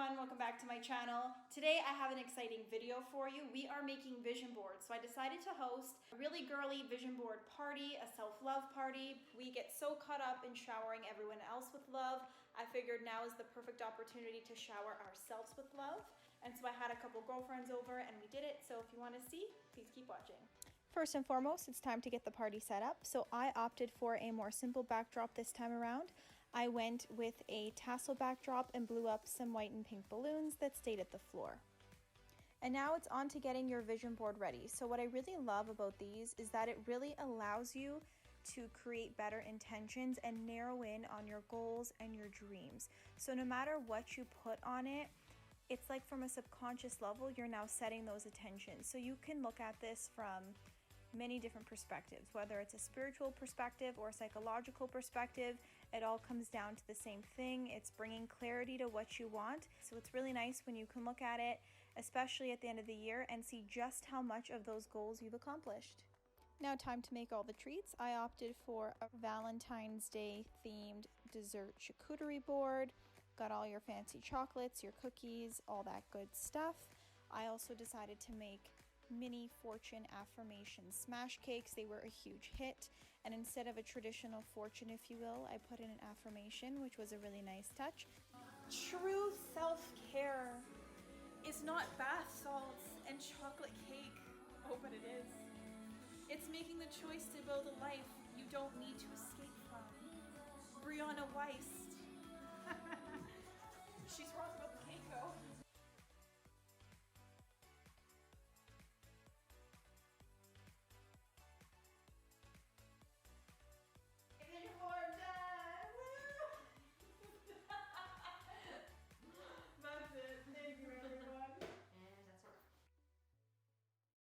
everyone, welcome back to my channel. Today I have an exciting video for you. We are making vision boards. So I decided to host a really girly vision board party, a self-love party. We get so caught up in showering everyone else with love. I figured now is the perfect opportunity to shower ourselves with love. And so I had a couple girlfriends over and we did it. So if you want to see, please keep watching. First and foremost, it's time to get the party set up. So I opted for a more simple backdrop this time around. I went with a tassel backdrop and blew up some white and pink balloons that stayed at the floor. And now it's on to getting your vision board ready. So what I really love about these is that it really allows you to create better intentions and narrow in on your goals and your dreams. So no matter what you put on it, it's like from a subconscious level, you're now setting those intentions. So you can look at this from many different perspectives, whether it's a spiritual perspective or a psychological perspective. It all comes down to the same thing. It's bringing clarity to what you want. So it's really nice when you can look at it, especially at the end of the year, and see just how much of those goals you've accomplished. Now time to make all the treats. I opted for a Valentine's Day themed dessert charcuterie board. Got all your fancy chocolates, your cookies, all that good stuff. I also decided to make mini fortune affirmation smash cakes. They were a huge hit, and instead of a traditional fortune, if you will, I put in an affirmation, which was a really nice touch. True self-care is not bath salts and chocolate cake. Oh, but it is. It's making the choice to build a life you don't need to escape from. Brianna Weist. She's right.